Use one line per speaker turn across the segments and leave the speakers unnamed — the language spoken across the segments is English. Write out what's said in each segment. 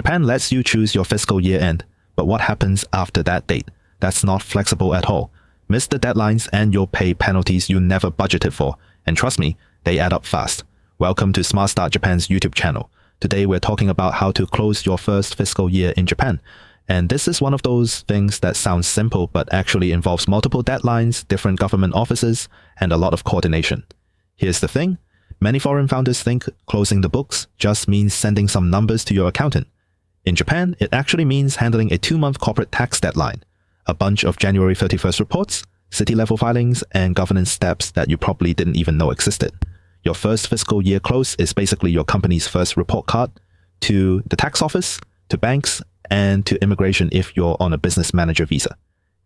Japan lets you choose your fiscal year end, but what happens after that date? That's not flexible at all. Miss the deadlines and you'll pay penalties you never budgeted for. And trust me, they add up fast. Welcome to SmartStart Japan's YouTube channel. Today we're talking about how to close your first fiscal year in Japan. And this is one of those things that sounds simple but actually involves multiple deadlines, different government offices, and a lot of coordination. Here's the thing. Many foreign founders think closing the books just means sending some numbers to your accountant. In Japan, it actually means handling a 2-month corporate tax deadline, a bunch of January 31st reports, city-level filings, and governance steps that you probably didn't even know existed. Your first fiscal year close is basically your company's first report card to the tax office, to banks, and to immigration if you're on a business manager visa.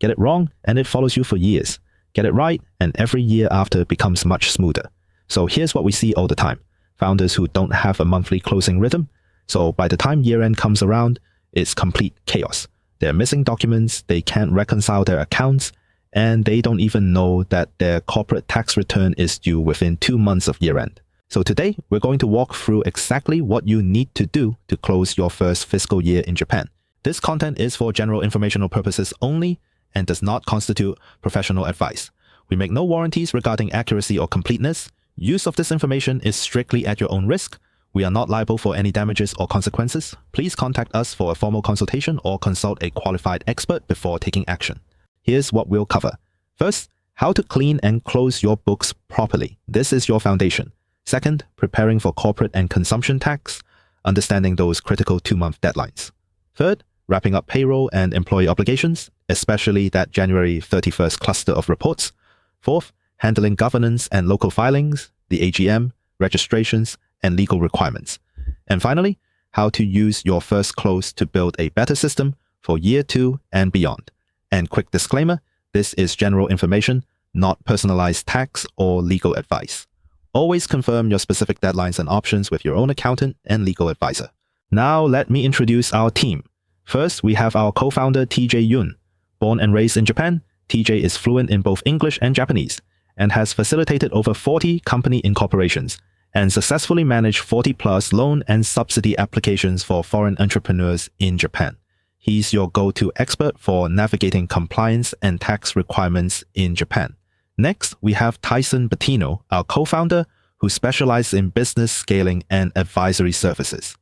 Get it wrong, and it follows you for years. Get it right, and every year after becomes much smoother. So here's what we see all the time. Founders who don't have a monthly closing rhythm. So by the time year-end comes around, it's complete chaos. They're missing documents, they can't reconcile their accounts, and they don't even know that their corporate tax return is due within 2 months of year-end. So today, we're going to walk through exactly what you need to do to close your first fiscal year in Japan. This content is for general informational purposes only and does not constitute professional advice. We make no warranties regarding accuracy or completeness. Use of this information is strictly at your own risk. We are not liable for any damages or consequences. Please contact us for a formal consultation or consult a qualified expert before taking action. Here's what we'll cover. First, how to clean and close your books properly. This is your foundation. Second, preparing for corporate and consumption tax, understanding those critical 2-month deadlines. Third, wrapping up payroll and employee obligations, especially that January 31st cluster of reports. Fourth, handling governance and local filings, the AGM, registrations, and legal requirements. And finally, how to use your first close to build a better system for year 2 and beyond. And quick disclaimer, this is general information, not personalized tax or legal advice. Always confirm your specific deadlines and options with your own accountant and legal advisor. Now let me introduce our team. First, we have our co-founder TJ Yun. Born and raised in Japan, TJ is fluent in both English and Japanese, and has facilitated over 40 company incorporations, and successfully managed 40+ loan and subsidy applications for foreign entrepreneurs in Japan. He's your go-to expert for navigating compliance and tax requirements in Japan. Next, we have Tyson Bettino, our co-founder, who specializes in business scaling and advisory services.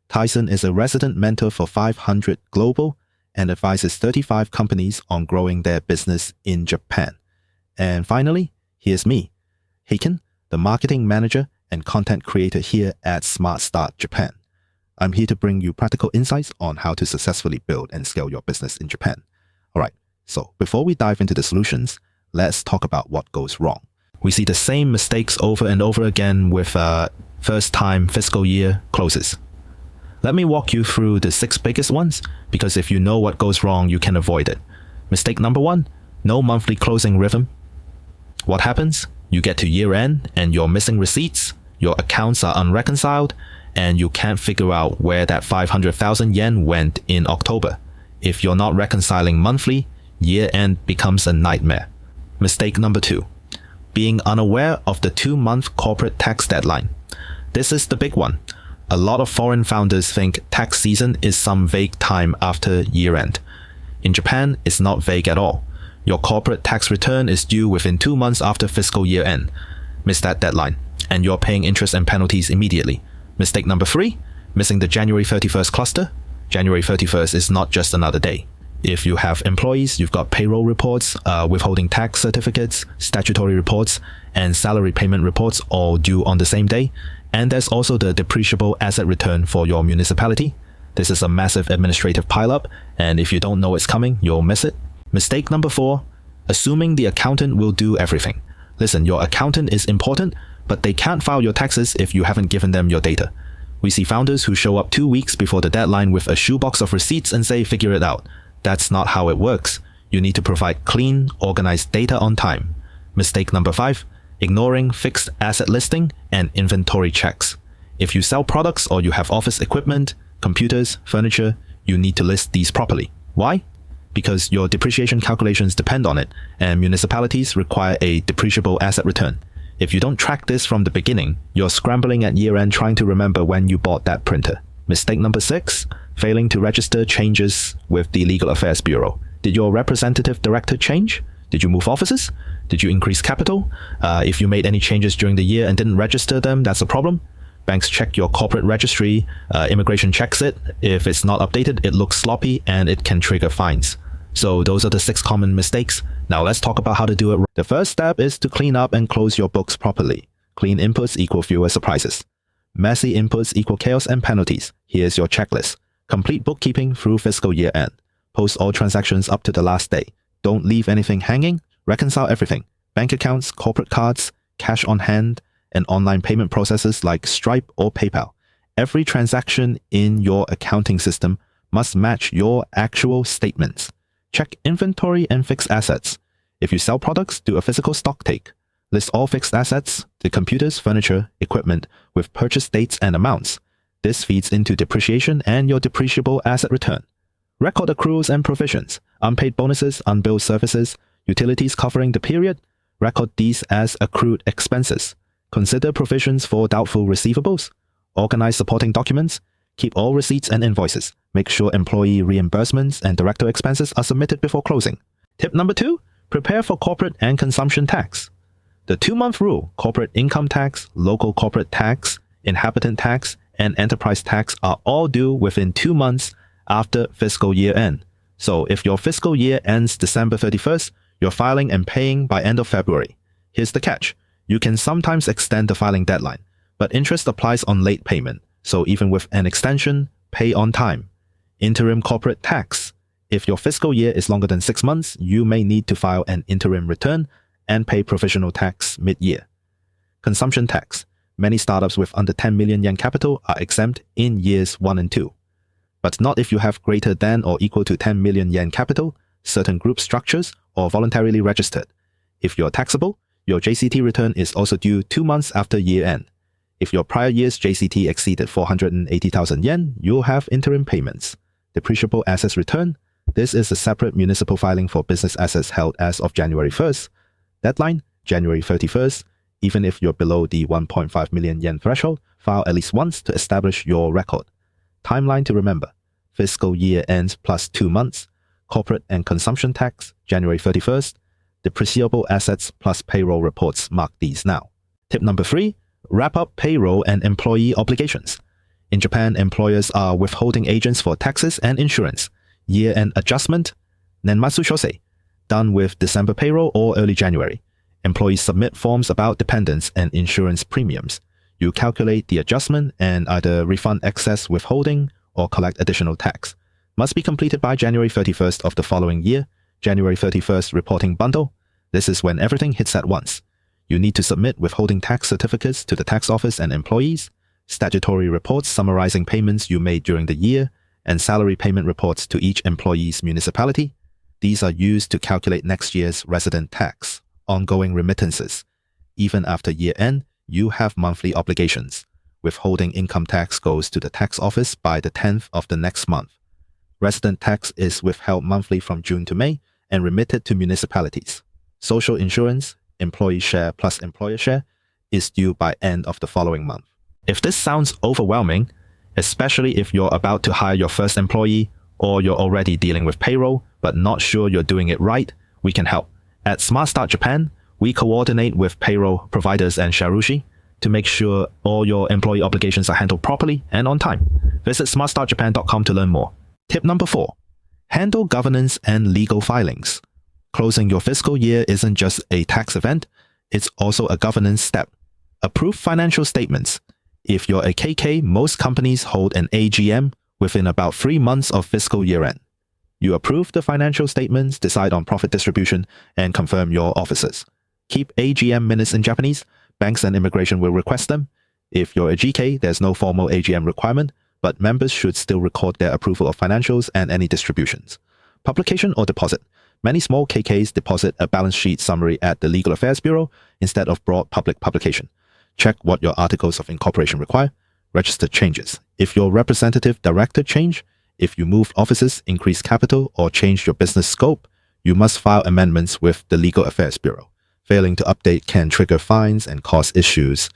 Tyson is a resident mentor for 500 Global and advises 35 companies on growing their business in Japan. And finally, here's me, Heiken, the marketing manager and content creator here at SmartStart Japan. I'm here to bring you practical insights on how to successfully build and scale your business in Japan. Alright, so before we dive into the solutions, let's talk about what goes wrong. We see the same mistakes over and over again with first-time fiscal year closes. Let me walk you through the 6 biggest ones, because if you know what goes wrong, you can avoid it. Mistake number 1, no monthly closing rhythm. What happens? You get to year-end and you're missing receipts, your accounts are unreconciled, and you can't figure out where that 500,000 yen went in October. If you're not reconciling monthly, year-end becomes a nightmare. Mistake number 2, being unaware of the 2-month corporate tax deadline. This is the big one. A lot of foreign founders think tax season is some vague time after year-end. In Japan, it's not vague at all. Your corporate tax return is due within 2 months after fiscal year end. Miss that deadline, and you're paying interest and penalties immediately. Mistake number 3, missing the January 31st cluster. January 31st is not just another day. If you have employees, you've got payroll reports, withholding tax certificates, statutory reports, and salary payment reports all due on the same day. And there's also the depreciable asset return for your municipality. This is a massive administrative pileup, and if you don't know it's coming, you'll miss it. Mistake number 4, assuming the accountant will do everything. Listen, your accountant is important, but they can't file your taxes if you haven't given them your data. We see founders who show up 2 weeks before the deadline with a shoebox of receipts and say, figure it out. That's not how it works. You need to provide clean, organized data on time. Mistake number 5, ignoring fixed asset listing and inventory checks. If you sell products or you have office equipment, computers, furniture, you need to list these properly. Why? Because your depreciation calculations depend on it, and municipalities require a depreciable asset return. If you don't track this from the beginning, you're scrambling at year-end trying to remember when you bought that printer. Mistake number 6, failing to register changes with the Legal Affairs Bureau. Did your representative director change? Did you move offices? Did you increase capital? If you made any changes during the year and didn't register them, that's a problem. Banks check your corporate registry, immigration checks it. If it's not updated, it looks sloppy and it can trigger fines. So those are the 6 common mistakes. Now let's talk about how to do it. The first step is to clean up and close your books properly. Clean inputs equal fewer surprises. Messy inputs equal chaos and penalties. Here's your checklist. Complete bookkeeping through fiscal year end. Post all transactions up to the last day. Don't leave anything hanging. Reconcile everything. Bank accounts, corporate cards, cash on hand, and online payment processes like Stripe or PayPal. Every transaction in your accounting system must match your actual statements. Check inventory and fixed assets. If you sell products, do a physical stock take. List all fixed assets, the computers, furniture, equipment, with purchase dates and amounts. This feeds into depreciation and your depreciable asset return. Record accruals and provisions, unpaid bonuses, unbilled services, utilities covering the period. Record these as accrued expenses. Consider provisions for doubtful receivables. Organize supporting documents. Keep all receipts and invoices. Make sure employee reimbursements and director expenses are submitted before closing. Tip number 2, prepare for corporate and consumption tax. The 2-month rule, corporate income tax, local corporate tax, inhabitant tax, and enterprise tax are all due within 2 months after fiscal year end. So if your fiscal year ends December 31st, you're filing and paying by end of February. Here's the catch. You can sometimes extend the filing deadline, but interest applies on late payment. So even with an extension, pay on time. Interim corporate tax. If your fiscal year is longer than 6 months, you may need to file an interim return and pay provisional tax mid-year. Consumption tax. Many startups with under 10 million yen capital are exempt in years 1 and 2. But not if you have greater than or equal to 10 million yen capital, certain group structures, or voluntarily registered. If you're taxable, your JCT return is also due 2 months after year end. If your prior year's JCT exceeded 480,000 yen, you'll have interim payments. Depreciable assets return. This is a separate municipal filing for business assets held as of January 1st. Deadline, January 31st. Even if you're below the 1.5 million yen threshold, file at least once to establish your record. Timeline to remember. Fiscal year ends plus 2 months. Corporate and consumption tax, January 31st. Depreciable assets plus payroll reports, mark these now. Tip number 3, wrap up payroll and employee obligations. In Japan, employers are withholding agents for taxes and insurance. Year-end adjustment, Nenmatsu Chōsei, done with December payroll or early January. Employees submit forms about dependents and insurance premiums. You calculate the adjustment and either refund excess withholding or collect additional tax. Must be completed by January 31st of the following year. January 31st reporting bundle. This is when everything hits at once. You need to submit withholding tax certificates to the tax office and employees, statutory reports summarizing payments you made during the year, and salary payment reports to each employee's municipality. These are used to calculate next year's resident tax, ongoing remittances. Even after year end, you have monthly obligations. Withholding income tax goes to the tax office by the 10th of the next month. Resident tax is withheld monthly from June to May and remitted to municipalities. Social insurance, employee share plus employer share, is due by end of the following month. If this sounds overwhelming, especially if you're about to hire your first employee or you're already dealing with payroll but not sure you're doing it right, we can help. At SmartStart Japan, we coordinate with payroll providers and sharushi to make sure all your employee obligations are handled properly and on time. Visit smartstartjapan.com to learn more. Tip number 4. Handle governance and legal filings. Closing your fiscal year isn't just a tax event, it's also a governance step. Approve financial statements. If you're a KK, most companies hold an AGM within about 3 months of fiscal year end. You approve the financial statements, decide on profit distribution, and confirm your officers. Keep AGM minutes in Japanese. Banks and immigration will request them. If you're a GK, there's no formal AGM requirement, but members should still record their approval of financials and any distributions. Publication or deposit. Many small KKs deposit a balance sheet summary at the Legal Affairs Bureau instead of broad public publication. Check what your articles of incorporation require. Register changes. If your representative director change, if you moved offices, increased capital, or changed your business scope, you must file amendments with the Legal Affairs Bureau. Failing to update can trigger fines and cause issues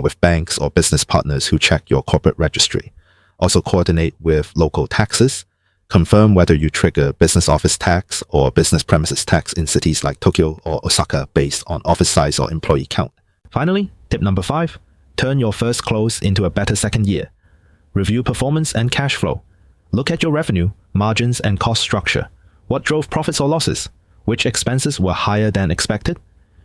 with banks or business partners who check your corporate registry. Also coordinate with local taxes. Confirm whether you trigger business office tax or business premises tax in cities like Tokyo or Osaka based on office size or employee count. Finally, tip number 5, turn your first close into a better second year. Review performance and cash flow. Look at your revenue, margins, and cost structure. What drove profits or losses? Which expenses were higher than expected?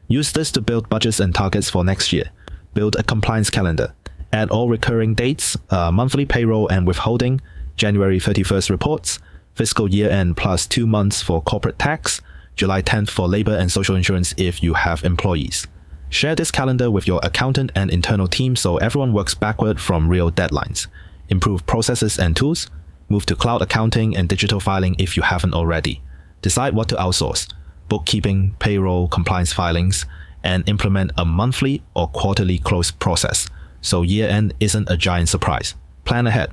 Use this to build budgets and targets for next year. Build a compliance calendar. Add all recurring dates, monthly payroll and withholding, January 31st reports, fiscal year end plus 2 months for corporate tax, July 10th for labor and social insurance if you have employees. Share this calendar with your accountant and internal team so everyone works backward from real deadlines. Improve processes and tools. Move to cloud accounting and digital filing if you haven't already. Decide what to outsource, bookkeeping, payroll, compliance filings, and implement a monthly or quarterly close process so year-end isn't a giant surprise. Plan ahead.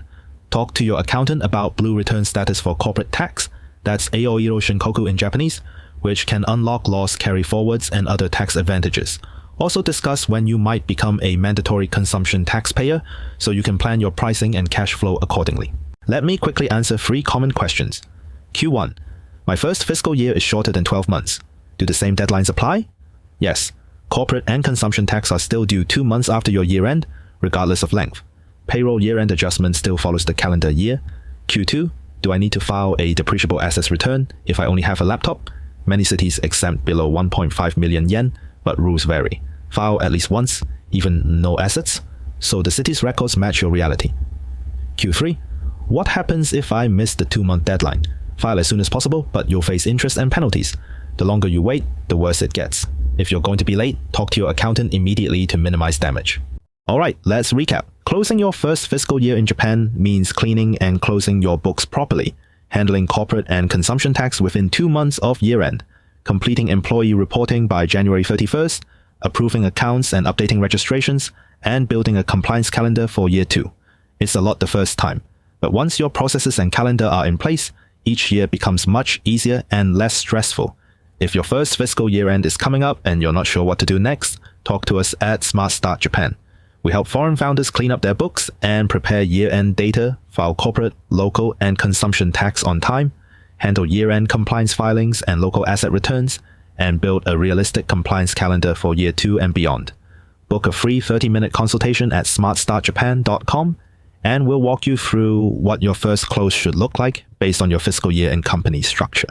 Talk to your accountant about blue return status for corporate tax, that's Aoiro Shinkoku in Japanese, which can unlock loss carry-forwards and other tax advantages. Also discuss when you might become a mandatory consumption taxpayer so you can plan your pricing and cash flow accordingly. Let me quickly answer 3 common questions. Q1. My first fiscal year is shorter than 12 months. Do the same deadlines apply? Yes. Corporate and consumption tax are still due 2 months after your year-end, regardless of length. Payroll year-end adjustment still follows the calendar year. Q2. Do I need to file a depreciable assets return if I only have a laptop? Many cities exempt below 1.5 million yen, but rules vary. File at least once, even no assets, so the city's records match your reality. Q3. What happens if I miss the 2-month deadline? File as soon as possible, but you'll face interest and penalties. The longer you wait, the worse it gets. If you're going to be late, talk to your accountant immediately to minimize damage. Alright, let's recap. Closing your first fiscal year in Japan means cleaning and closing your books properly, handling corporate and consumption tax within 2 months of year-end, completing employee reporting by January 31st, approving accounts and updating registrations, and building a compliance calendar for year 2. It's a lot the first time, but once your processes and calendar are in place, each year becomes much easier and less stressful. If your first fiscal year-end is coming up and you're not sure what to do next, talk to us at SmartStart Japan. We help foreign founders clean up their books and prepare year-end data, file corporate, local, and consumption tax on time, handle year-end compliance filings and local asset returns, and build a realistic compliance calendar for year 2 and beyond. Book a free 30-minute consultation at smartstartjapan.com, and we'll walk you through what your first close should look like based on your fiscal year and company structure.